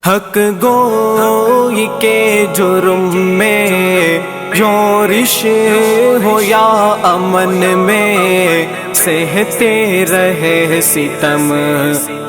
حق گوئی کے جرم میں یورش ہو یا امن میں سہتے رہے ستم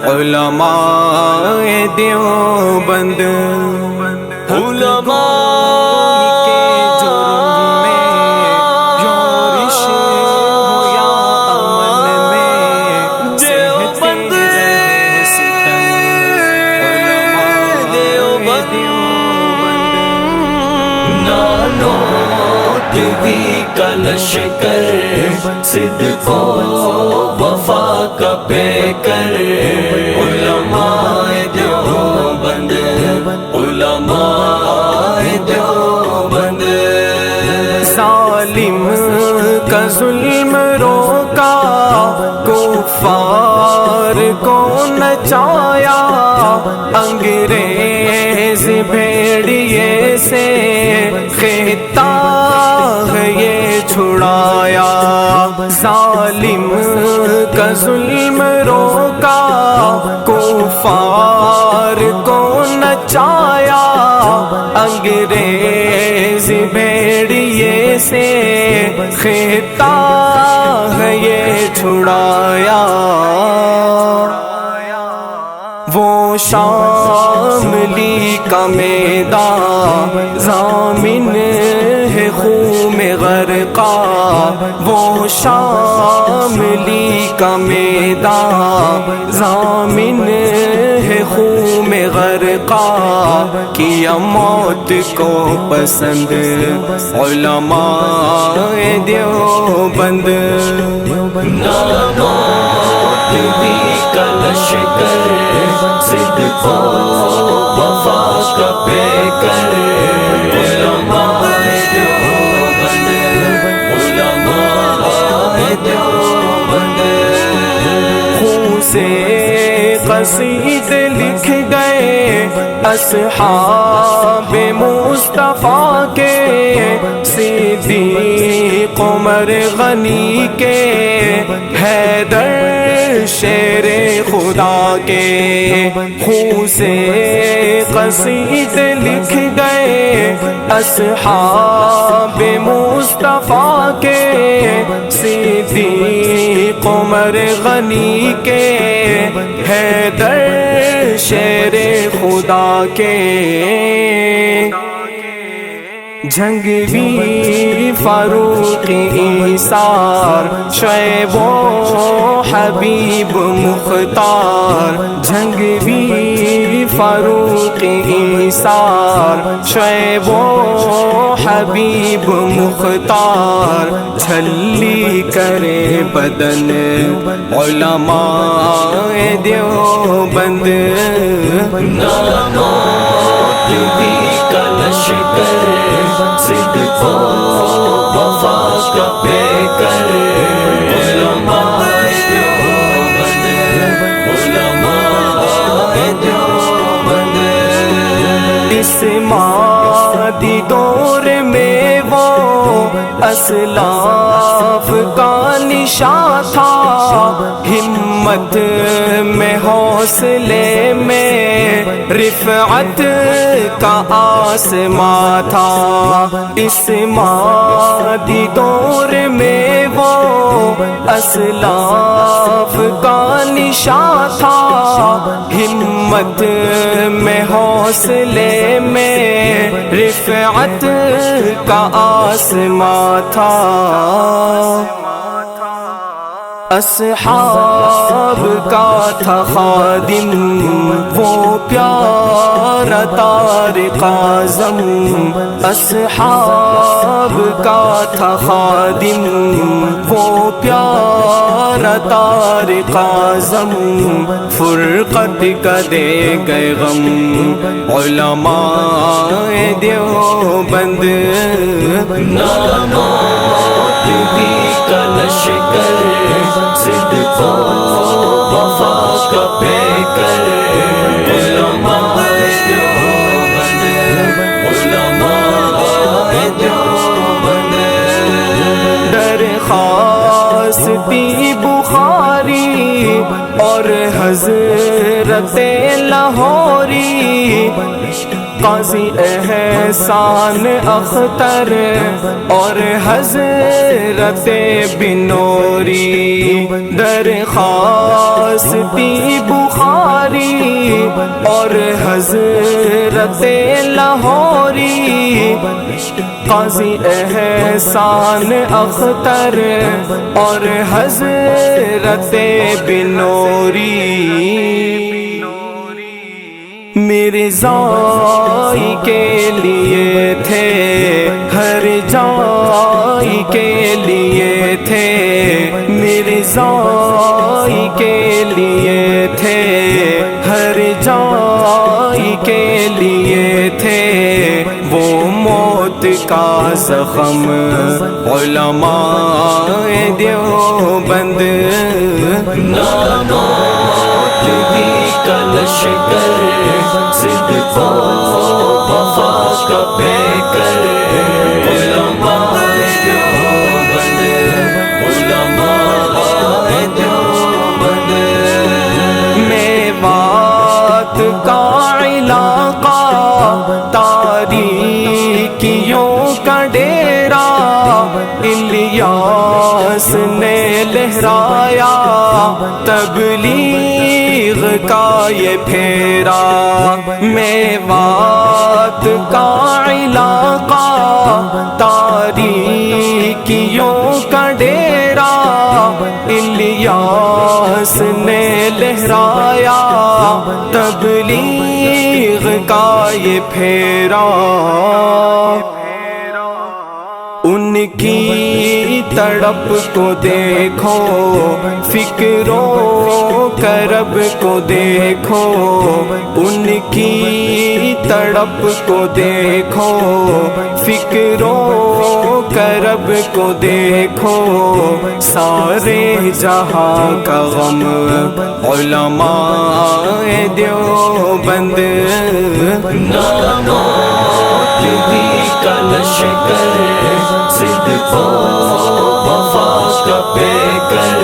علماء دیوبند علماء کا لشکر صدق و وفا کا پیکر علماء دیوبند علماء دیوبند ظالم کا ظلم روکا کفار کو نچایا انگریز بھیڑیے سے خطہ یہ چھڑایا ظالم کا ظلم روکا کفار کو نچایا انگریز بھیڑیے سے خطہ یہ چھڑایا وہ شاملی کا میدان ضامن ہے خون میں غرقا وہ شاملی کا میدان ضامن ہے خون میں غرقا کیا موت کو پسند علماء دیوبند کا لشکر صدق و وفا کا پیکر علماء دیوبند علماء دیوبند خون سے قصید لکھ گئے اصحاب مصطفیٰ کے صدیق عمر غنی کے حیدر شیر خدا کے خون سے قصید لکھ گئے اصحاب مصطفیٰ کے صدیق عمر غنی کے حیدر شیر خدا کے جنگوی فاروق ایثار شعیب و حبیب مختار جنگوی فاروق ایثار شعیب و حبیب مختار جھلی کرے بدن علماء دیوبند کا لشکر صدق و وفا کا پیکر علماء دیوبند علماء دیوبند اس مادی دور میں وہ اسلاف کا نشاں تھا ہمت میں حوصلے میں رفعت کا آسماں تھا اس مادی دور میں وہ اسلاف کا نشاں تھا ہمت میں حوصلے میں رفعت کا آسماں تھا اصحاب کا تھا خادم وہ پیارا طارق اعظم اصحاب کا تھا خادم وہ پیارا طارق اعظم فرقت کا دے گئے غم علماء دیوبند کا لشکر صدق و وفا کا پیکر علماء دیوبند علماء دیوبند درخواست دی بخاری اور حضرت لاہوری قاضی احسان اختر اور حضرت بنوری درخواستی بخاری اور حضرت لاہوری قاضی احسان اختر اور حضرت بنوری مرزائی کے لیے تھے ہر جائی کے لیے تھے مرزائی کے لیے تھے ہر جائی کے لیے تھے وہ موت کا زخم علماء دیوبند موت بھی کلش کر صدق و وفا کا پیکر علماء دیوبند علماء دیوبند میوات کا علاقہ تاریکیوں کا ڈیرا الیاس نے لہرایا تبلیغ کا یہ پھیرا میوات کا علاقہ تاریکیوں کا ڈیرا الیاس نے لہرایا تبلیغ کا یہ پھیرا ان کی تڑپ کو دیکھو فکر و کرب کو دیکھو ان کی تڑپ کو دیکھو فکر و کرب کو دیکھو سارے جہاں کا غم علماء دیوبند موت بھی کلش کر صدق و وفا کا پیکر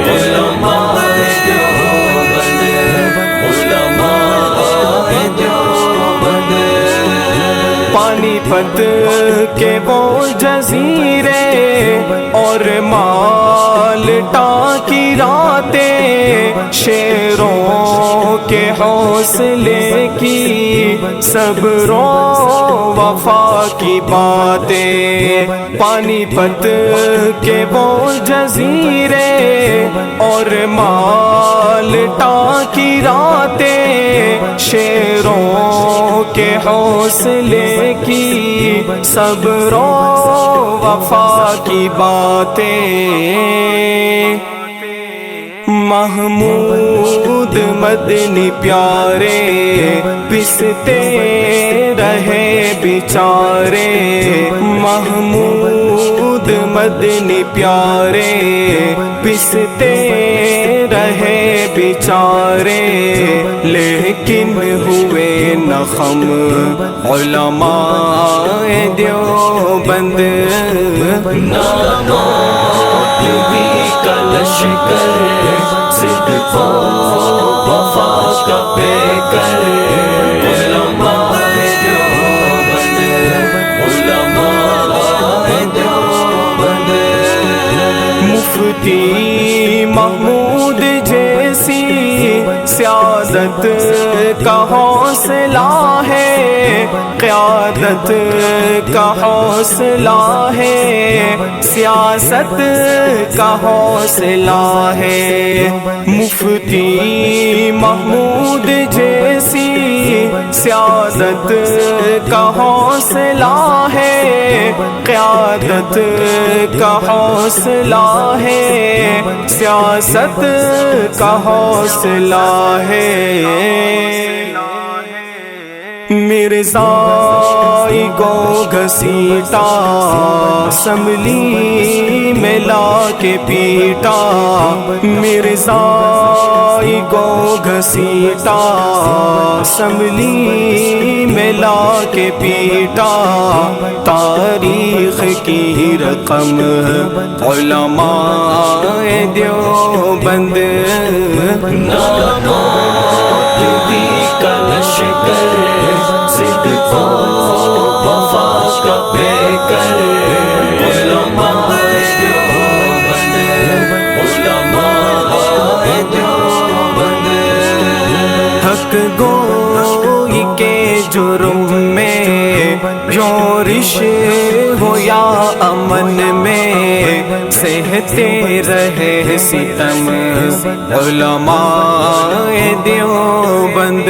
علماء دیوبند علماء دیوبند پانی پت کے وہ جزیرے اور مالٹا کی راتیں شیروں کے حوصلے کی صبر و وفا کی باتیں پانی پت کے وہ جزیرے اور مالٹا کی راتیں شیروں کے حوصلے کی صبر و وفا کی باتیں محمود مدنی پیارے پستے رہے بیچارے محمود مدنی پیارے پستے رہے بیچارے لیکن ہوئے نخم علماء دیوبند موت بھی کلش کر صدق و وفا کا پیکر علماء دیوبند علماء دیوبند مفتی محمود جیسی سیادت کا حوصلہ ہے قیادت کا حوصلہ ہے سیاست کا حوصلہ ہے مفتی محمود جیسی سیادت کا حوصلہ ہے قیادت کا حوصلہ ہے سیاست کا حوصلہ ہے مرزائی کو گھسیٹا اسمبلی میں لا کے پیٹا مرزائی کو گھسیٹا اسمبلی میں لا کے پیٹا تاریخ کی رقم علماء دیوبند ناموری کا لشکر ضد و وفا کا پیکر علماء دیوبند علماء دیوبند حق گوئی کے جرم میں یورش ہو یا امن میں سہتے رہے ستم علماء دیوبند